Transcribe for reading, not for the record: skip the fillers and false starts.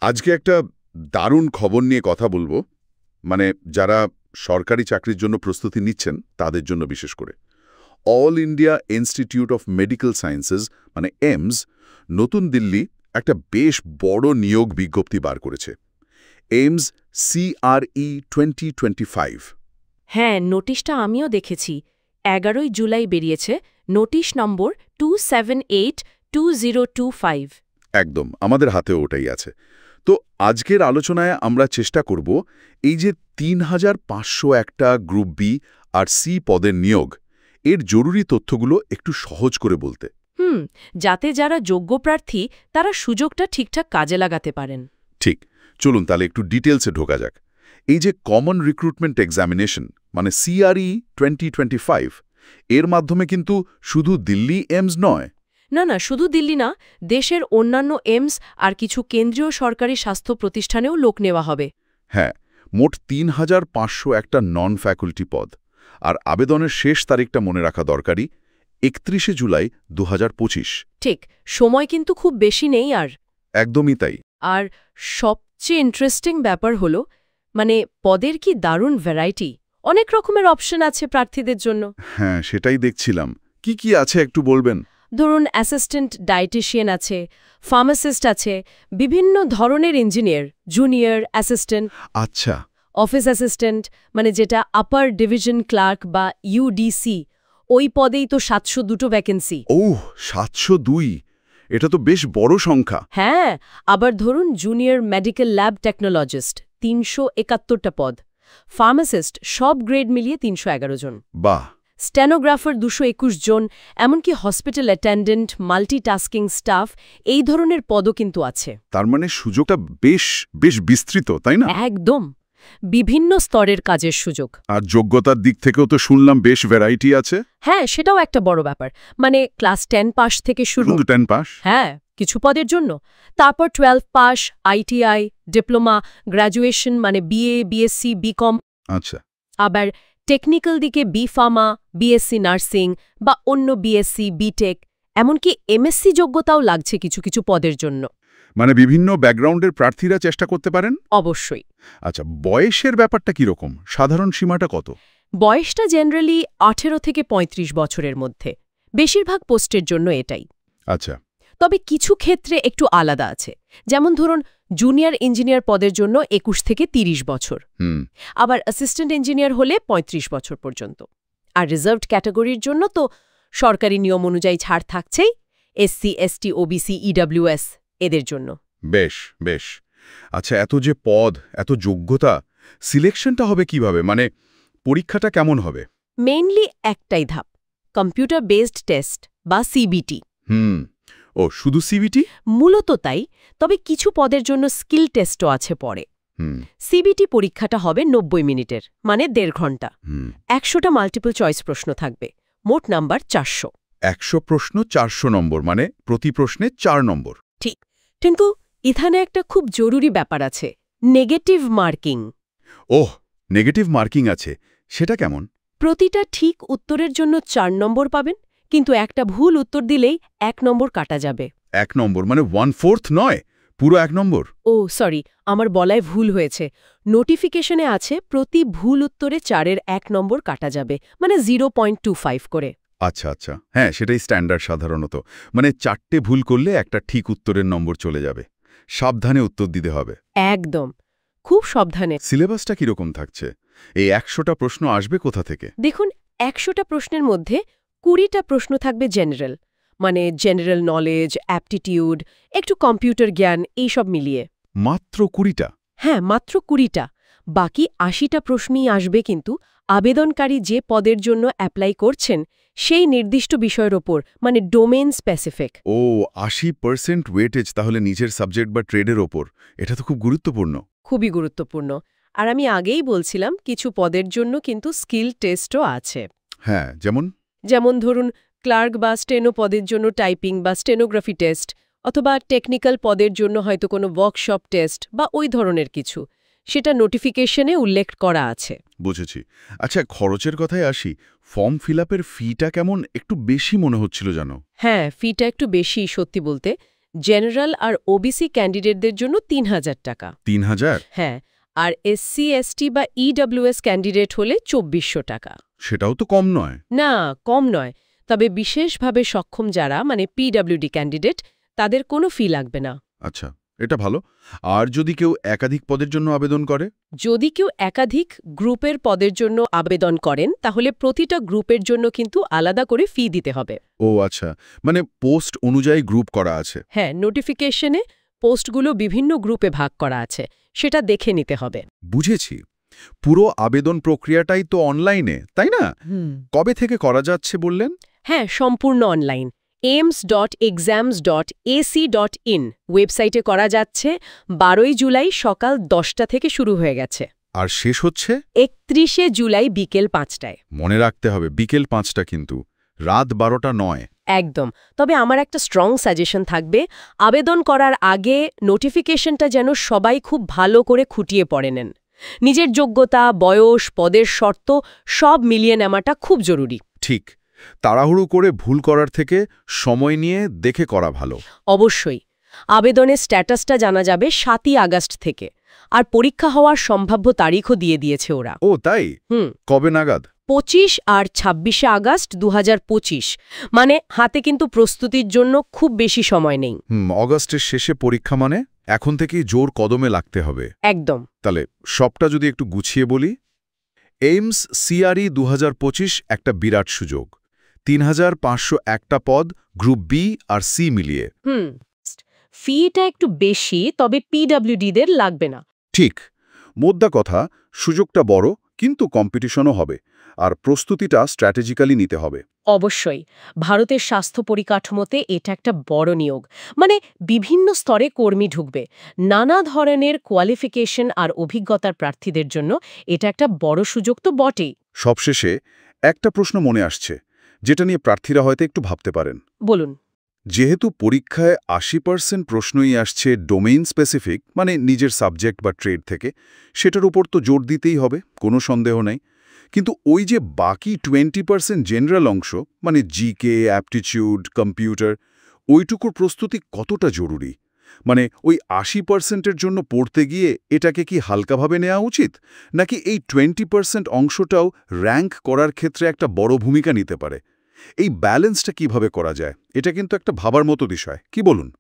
আজকে একটা দারুণ খবর নিয়ে কথা বলবো, মানে যারা সরকারি চাকরির জন্য প্রস্তুতি নিচ্ছেন তাদের জন্য বিশেষ করে। All India Institute of Medical Sciences মানে এইমস নতুন দিল্লি একটা বেশ বড় নিয়োগ বিজ্ঞপ্তি বার করেছে। AIIMS CRE 2025। হ্যাঁ, নোটিশটা আমিও দেখেছি। 11ই জুলাই বেরিয়েছে, নোটিশ নম্বর 27822025। একদম আমাদের হাতেও ওটাই আছে। তো আজকের আলোচনায় আমরা চেষ্টা করব এই যে 3500 একটা গ্রুপ বি আর সি পদের নিয়োগ, এর জরুরি তথ্যগুলো একটু সহজ করে বলতে। যাতে যারা যোগ্য প্রার্থী তারা সুযোগটা ঠিকঠাক কাজে লাগাতে পারেন। ঠিক, চলুন তাহলে একটু ডিটেলসে ঢোকা যাক। এই যে কমন রিক্রুটমেন্ট এক্সামিনেশন মানে CRE 2025, এর মাধ্যমে কিন্তু শুধু দিল্লি এইমস নয়। না, শুধু দিল্লি না, দেশের অন্যান্য এইমস আর কিছু কেন্দ্রীয় সরকারি স্বাস্থ্য প্রতিষ্ঠানেও লোক নেওয়া হবে। হ্যাঁ, মোট 3500 একটা নন ফ্যাকাল্টি পদ। আর আবেদনের শেষ তারিখটা মনে রাখা দরকারি, 31শে জুলাই 2025। ঠিক, সময় কিন্তু খুব বেশি নেই আর। একদমই তাই। আর সবচেয়ে ইন্টারেস্টিং ব্যাপার হলো, মানে পদের কি দারুণ ভ্যারাইটি, অনেক রকমের অপশন আছে প্রার্থীদের জন্য। হ্যাঁ, সেটাই দেখছিলাম। কি কি আছে একটু বলবেন? ধরুন, অ্যাসিস্ট্যান্ট ডায়েটিশিয়ান আছে, ফার্মাসিস্ট আছে, বিভিন্ন ধরনের ইঞ্জিনিয়ার, জুনিয়র অ্যাসিস্ট্যান্ট, আচ্ছা, অফিস অ্যাসিস্ট্যান্ট মানে যেটা আপার ডিভিশন ক্লার্ক বা UDC, ওই পদেই তো 702 ভ্যাকেন্সি। ওহ, 702! এটা তো বেশ বড় সংখ্যা। হ্যাঁ, আবার ধরুন জুনিয়র মেডিকেল ল্যাব টেকনোলজিস্ট 371টা পদ, ফার্মাসিস্ট সব গ্রেড মিলিয়ে 311 জন, বাহ, স্টেনোগ্রাফার 221 জন, এমনকি হসপিটাল অ্যাটেন্ডেন্ট, মাল্টিটাস্কিং স্টাফ, এই ধরনের পদও কিন্তু আছে। তার মানে সুযোগটা বেশ বেশ বিস্তৃত, তাই না? একদম, বিভিন্ন স্তরের কাজের সুযোগ। আর যোগ্যতার দিক থেকেও তো শুনলাম বেশ ভ্যারাইটি আছে। হ্যাঁ, সেটাও একটা বড় ব্যাপার, মানে ক্লাস 10 পাস থেকে শুরু। শুধু 10 পাস? হ্যাঁ, কিছু পদের জন্য। তারপর 12 পাস, ITI, ডিপ্লোমা, গ্র্যাজুয়েশন মানে BA, BSc, BCom। আচ্ছা। আবার টেকনিক্যাল দিকে B.Pharma, BSc নার্সিং বা অন্য BSc, BTech, এমনকি MSc যোগ্যতাও লাগছে কিছু কিছু পদের জন্য। মানে বিভিন্ন ব্যাকগ্রাউন্ডের প্রার্থীরা চেষ্টা করতে পারেন? অবশ্যই। আচ্ছা, বয়সের ব্যাপারটা কিরকম? সাধারণ সীমাটা কত? বয়সটা জেনারেলি 18 থেকে 35 বছরের মধ্যে, বেশিরভাগ পোস্টের জন্য এটাই। আচ্ছা। তবে কিছু ক্ষেত্রে একটু আলাদা আছে, যেমন ধরুন জুনিয়র ইঞ্জিনিয়ার পদের জন্য 21 থেকে 30 বছর, আবার অ্যাসিস্ট্যান্ট ইঞ্জিনিয়ার হলে 35 বছর পর্যন্ত। আর রিজার্ভড ক্যাটাগরির জন্য তো সরকারি নিয়ম অনুযায়ী ছাড় থাকছেই, SC, ST, OBC, EWS এদের জন্য। বেশ বেশ। আচ্ছা, এত যে পদ, এত যোগ্যতা, সিলেকশনটা হবে কিভাবে? মানে পরীক্ষাটা কেমন হবে? মেইনলি একটাই ধাপ, কম্পিউটার বেসড টেস্ট বা CBT। ও, শুধু CBT? মূলত তাই, তবে কিছু পদের জন্য স্কিল টেস্টও আছে পরে। CBT পরীক্ষাটা হবে 90 মিনিটের, মানে 1.5 ঘন্টা। 100টা মাল্টিপল চয়েস প্রশ্ন থাকবে, মোট নাম্বার 400। 100 প্রশ্ন 400 নম্বর, মানে প্রতি প্রশ্নে 4 নম্বর। ঠিক, কিন্তু এখানে একটা খুব জরুরি ব্যাপার আছে, নেগেটিভ মার্কিং। ওহ, নেগেটিভ মার্কিং আছে, সেটা কেমন? প্রতিটা ঠিক উত্তরের জন্য 4 নম্বর পাবেন, কিন্তু একটা ভুল উত্তর দিলেই 1 নম্বর কাটা যাবে। 1 নম্বর মানে 1/4 নয়, পুরো 1 নম্বর? ও সরি, আমার বলায় ভুল হয়েছে। নোটিফিকেশনে আছে প্রতি ভুল উত্তরে 4-এর 1 নম্বর কাটা যাবে, মানে 0.25 করে। আচ্ছা আচ্ছা, হ্যাঁ, সেটাই স্ট্যান্ডার্ড সাধারণত। মানে 4টে ভুল করলে একটা ঠিক উত্তরের নম্বর চলে যাবে। সাবধানে উত্তর দিতে হবে। একদম, খুব সাবধানে। সিলেবাসটা কিরকম থাকছে? এই 100টা প্রশ্ন আসবে কোথা থেকে? দেখুন, 100টা প্রশ্নের মধ্যে 20টা প্রশ্ন থাকবে জেনারেল, মানে জেনারেল নলেজ, অ্যাপটিটিউড, একটু কম্পিউটার জ্ঞান, এইসব মিলিয়ে। মাত্র 20টা? হ্যাঁ, মাত্র 20টা। বাকি 80টা প্রশ্নই আসবে কিন্তু আবেদনকারী যে পদের জন্য অ্যাপ্লাই করছেন সেই নির্দিষ্ট বিষয়ের ওপর, মানে ডোমেইন স্পেসিফিক। ও, 80% ওয়েটেজ তাহলে নিজের সাবজেক্ট বা ট্রেডের ওপর। এটা তো খুব গুরুত্বপূর্ণ। খুবই গুরুত্বপূর্ণ। আর আমি আগেই বলছিলাম কিছু পদের জন্য কিন্তু স্কিল টেস্টও আছে। হ্যাঁ, যেমন ধরুন ক্লার্ক বা স্টেনো পদের জন্য টাইপিং বা স্টেনোগ্রাফি টেস্ট, অথবা টেকনিক্যাল পদের জন্য হয়তো কোনো ওয়ার্কশপ টেস্ট বা ওই ধরনের কিছু, সেটা নোটিফিকেশনে উল্লেখ করা আছে। বুঝেছি। আচ্ছা, খরচের কথায় আসি। ফর্ম ফিল আপের ফিটা কেমন? একটু বেশি মনে হচ্ছিল জানো। হ্যাঁ, ফিটা একটু বেশি সত্যি বলতে, জেনারেল আর ওবিসি ক্যান্ডিডেটদের জন্য ৩,০০০ টাকা। ৩,০০০? হ্যাঁ, আর এসসি এসটি বা ইডব্লিউএস ক্যান্ডিডেট হলে ২৪০০ টাকা। সেটাও তো কম নয়। না, কম নয়। তবে বিশেষভাবে সক্ষম যারা মানে পিডব্লিউডি ক্যান্ডিডেট তাদের কোনো ফি লাগবে না। আচ্ছা, এটা ভালো। আর যদি কেউ একাধিক পদের জন্য আবেদন করে? যদি কেউ একাধিক গ্রুপের পদের জন্য আবেদন করেন তাহলে প্রতিটা গ্রুপের জন্য কিন্তু আলাদা করে ফি দিতে হবে। ও আচ্ছা, মানে পোস্ট অনুযায়ী গ্রুপ করা আছে। হ্যাঁ, নোটিফিকেশনে পোস্টগুলো বিভিন্ন গ্রুপে ভাগ করা আছে, সেটা দেখে নিতে হবে। বুঝেছি। পুরো আবেদন প্রক্রিয়াটাই তো অনলাইনে, তাই না? কবে থেকে করা যাচ্ছে বললেন? হ্যাঁ, সম্পূর্ণ অনলাইন। aims.exams.ac.in ওয়েবসাইটে করা যাচ্ছে। ১২ জুলাই সকাল ১০টা থেকে শুরু হয়ে গেছে। আর শেষ হচ্ছে ৩১ জুলাই বিকেল ৫টায়। মনে রাখতে হবে বিকেল ৫টা, কিন্তু রাত ১২টা নয়। একদম। তবে আমার একটা স্ট্রং সাজেশন থাকবে, আবেদন করার আগে নোটিফিকেশনটা যেন সবাই খুব ভালো করে খুঁটিয়ে পড়ে নেন। নিজের যোগ্যতা, বয়স, পদের শর্ত সব মিলিয়ে নেওয়াটা খুব জরুরি। ঠিক। তাড়াহুড়ো করে ভুল করার থেকে সময় নিয়ে দেখে করা ভালো। অবশ্যই। আবেদনের স্ট্যাটাসটা জানা যাবে ৭ই আগস্ট থেকে। আর পরীক্ষা হওয়ার সম্ভাব্য তারিখও দিয়ে দিয়েছে ওরা। ও তাই? কবে নাগাদ? ২৫ আর ২৬শে আগস্ট ২০২৫। মানে হাতে কিন্তু প্রস্তুতির জন্য খুব বেশি সময় নেই। অগাস্টের শেষে পরীক্ষা, মানে এখন থেকেই জোর কদমে লাগতে হবে। একদম। তাহলে সবটা যদি একটু গুছিয়ে বলি, এইমস সিআরই ২০২৫ একটা বিরাট সুযোগ। ৩,৫০১টা পদ, গ্রুপ বি আর সি মিলিয়ে। ফিটা একটু বেশি, তবে পিডব্লিউডিদের লাগবে না। ঠিক। মোদ্দা কথা, সুযোগটা বড়, কিন্তু কম্পিটিশনও হবে। আর প্রস্তুতিটা স্ট্র্যাটেজিক্যালি নিতে হবে। অবশ্যই। ভারতের স্বাস্থ্য পরিকাঠামোতে এটা একটা বড় নিয়োগ। মানে বিভিন্ন স্তরে কর্মী ঢুকবে। নানা ধরনের কোয়ালিফিকেশন আর অভিজ্ঞতার প্রার্থীদের জন্য এটা একটা বড় সুযোগ তো বটেই। সবশেষে একটা প্রশ্ন মনে আসছে, যেটা নিয়ে প্রার্থীরা হয়তো একটু ভাবতে পারেন। বলুন। যেহেতু পরীক্ষায় ৮০% প্রশ্নই আসছে ডোমেইন স্পেসিফিক, মানে নিজের সাবজেক্ট বা ট্রেড থেকে, সেটার উপর তো জোর দিতেই হবে, কোনো সন্দেহ নেই। কিন্তু ওই যে বাকি 20% জেনারেল অংশ, মানে জিকে, অ্যাপটিটিউড, কম্পিউটার, ওইটুকুর প্রস্তুতি কতটা জরুরি? মানে ওই ৮০%-এর জন্য পড়তে গিয়ে এটাকে কি হালকাভাবে নেওয়া উচিত, নাকি এই 20% অংশটাও র্যাঙ্ক করার ক্ষেত্রে একটা বড় ভূমিকা নিতে পারে? এই ব্যালেন্সটা কিভাবে করা যায়, এটা কিন্তু একটা ভাবার মতো বিষয়, কি বলুন?